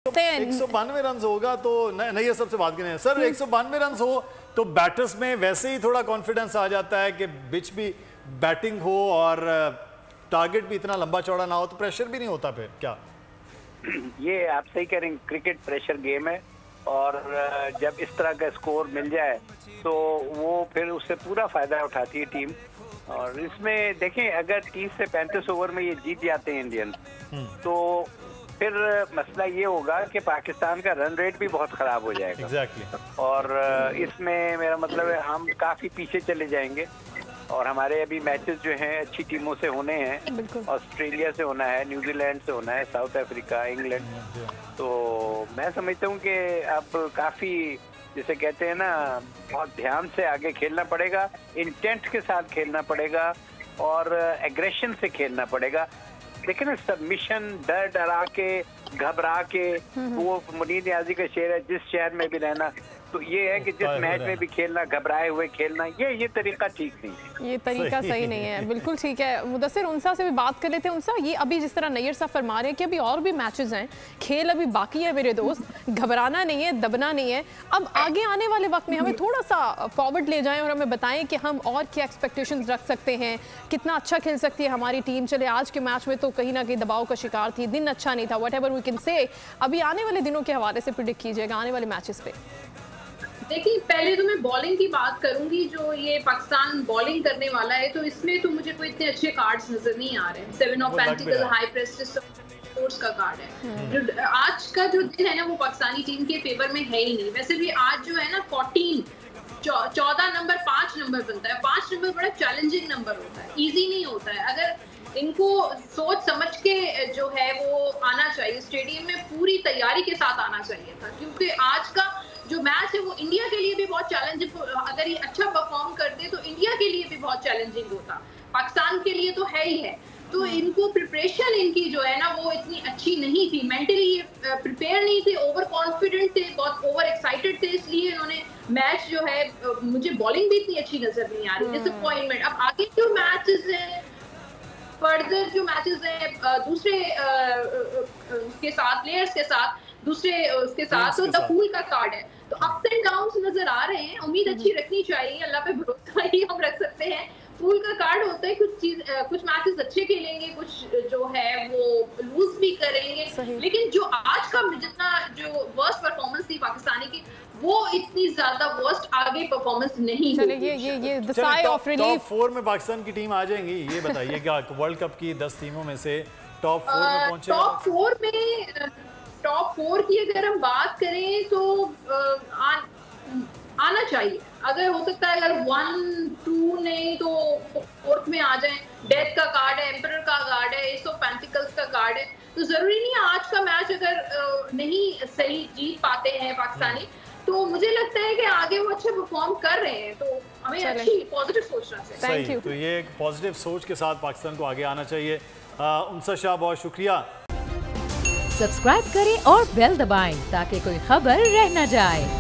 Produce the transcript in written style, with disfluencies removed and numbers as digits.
192 run होगा तो नहीं, सबसे बात करें सर, 192 रन हो तो बैटर्स में वैसे ही थोड़ा कॉन्फिडेंस आ जाता है कि बिच भी बैटिंग हो और टारगेट भी इतना लंबा चौड़ा ना हो तो प्रेशर भी नहीं होता फिर क्या? ये आप सही कह रहे हैं, क्रिकेट प्रेशर गेम है और जब इस तरह का स्कोर मिल जाए तो वो फिर उससे पूरा फायदा उठाती है टीम। और इसमें देखें, अगर 30 से 35 ओवर में ये जीत जाते हैं इंडियन तो फिर मसला ये होगा कि पाकिस्तान का रन रेट भी बहुत खराब हो जाएगा। exactly. और इसमें मेरा मतलब है हम काफी पीछे चले जाएंगे और हमारे अभी मैचेस जो हैं अच्छी टीमों से होने हैं, ऑस्ट्रेलिया से होना है, न्यूजीलैंड से होना है, साउथ अफ्रीका, इंग्लैंड। तो मैं समझता हूँ कि अब काफी जिसे कहते हैं ना, बहुत ध्यान से आगे खेलना पड़ेगा, इंटेंट के साथ खेलना पड़ेगा और एग्रेशन से खेलना पड़ेगा। देखिए ना, सबमिशन, डर डरा के, घबरा के, वो मुनीर नियाजी का शेर है, जिस शहर में भी रहना, तो ये है कि जिस मैच में भी खेलना, घबराए हुए खेलना, ये तरीका ठीक नहीं है, ये तरीका सही नहीं है। बिल्कुल ठीक है। मुदस्सिर, उनसा से भी बात कर लेते हैं। उनसा, ये अभी जिस तरह नैयर साहब फरमा रहे हैं कि अभी और भी मैचेस हैं, खेल अभी बाकी है मेरे दोस्त, घबराना नहीं है, दबना नहीं है। अब आगे आने वाले वक्त में हमें थोड़ा सा फॉरवर्ड ले जाएं और हमें बताएं कि हम और क्या एक्सपेक्टेशंस रख सकते हैं, कितना अच्छा खेल सकती है हमारी टीम। चले आज के मैच में तो कहीं ना कहीं दबाव का शिकार थी, दिन अच्छा नहीं था, व्हाटएवर वी कैन से। अभी आने वाले दिनों के हवाले से प्रेडिक्ट कीजिएगा आने वाले मैचेस पे। देखिए, पहले तो मैं बॉलिंग की बात करूंगी। जो ये पाकिस्तान बॉलिंग करने वाला है तो इसमें तो मुझे कोई इतने अच्छे कार्ड्स नजर नहीं आ रहे हैं। 7 of pentacle, high prestige sports का कार्ड है। जो आज का जो दिन है ना, वो पाकिस्तानी टीम के फेवर में है ही नहीं। वैसे भी आज जो है ना 14 नंबर 5 नंबर बनता है। 5 नंबर बड़ा चैलेंजिंग नंबर होता है, ईजी नहीं होता है। अगर इनको सोच समझ के जो है वो आना चाहिए, स्टेडियम में पूरी तैयारी के साथ आना चाहिए था, क्योंकि आज का जो मैच है वो इंडिया के लिए भी बहुत चैलेंजिंग, अगर ये अच्छा परफॉर्म करते तो इंडिया के लिए भी बहुत चैलेंजिंग होता, पाकिस्तान के लिए तो है ही है। तो इनको प्रिपरेशन इनकी जो है ना वो इतनी अच्छी नहीं थी, मेंटली प्रिपेयर नहीं थे, ओवर कॉन्फिडेंट थे, बहुत ओवर एक्साइटेड थे, इसलिए इन्होंने मैच जो है, मुझे बॉलिंग भी इतनी अच्छी नजर नहीं आ रही, डिसअपॉइंटमेंट। अब आगे जो मैचेस हैं, फर्दर जो मैचेस हैं दूसरे उसके साथ, प्लेयर्स के साथ, दूसरे उसके साथ, तो द फूल का कार्ड है, तो अप्स एंड डाउन्स नजर आ रहे हैं। उम्मीद अच्छी रखनी चाहिए, अल्लाह पे भरोसा ही हम रख सकते हैं। फूल का कार्ड होता है, कुछ मैचेस अच्छे खेलेंगे, कुछ जो है वो लूज भी करेंगे, लेकिन जो आज का जितना जो वर्स्ट परफॉर्मेंस थी पाकिस्तानी की, वो इतनी ज्यादा वर्स्ट आगे परफॉर्मेंस नहीं होगी। ये the sigh of relief. Top 4 में पाकिस्तान की टीम आ जाएंगी, ये बताइएगा। वर्ल्ड कप की 10 टीमों में से टॉप 4 में पहुंचे? टॉप 4 की अगर हम बात करें तो आना चाहिए। अगर हो सकता है, अगर 1, 2 नहीं तो 4th में आ जाएं। डेथ का कार्ड है, एम्परर का कार्ड है, एस ऑफ पेंटिकल्स का कार्ड है, तो जरूरी नहीं है आज का मैच अगर नहीं सही जीत पाते हैं पाकिस्तानी, तो मुझे लगता है कि आगे वो अच्छे परफॉर्म कर रहे हैं, तो हमें अच्छी पॉजिटिव सोचना चाहिए। Thank you. तो ये एक पॉजिटिव सोच के साथ पाकिस्तान को आगे आना चाहिए। उनसा शाह, बहुत शुक्रिया। सब्सक्राइब करें और बेल दबाएं ताकि कोई खबर रह न जाए।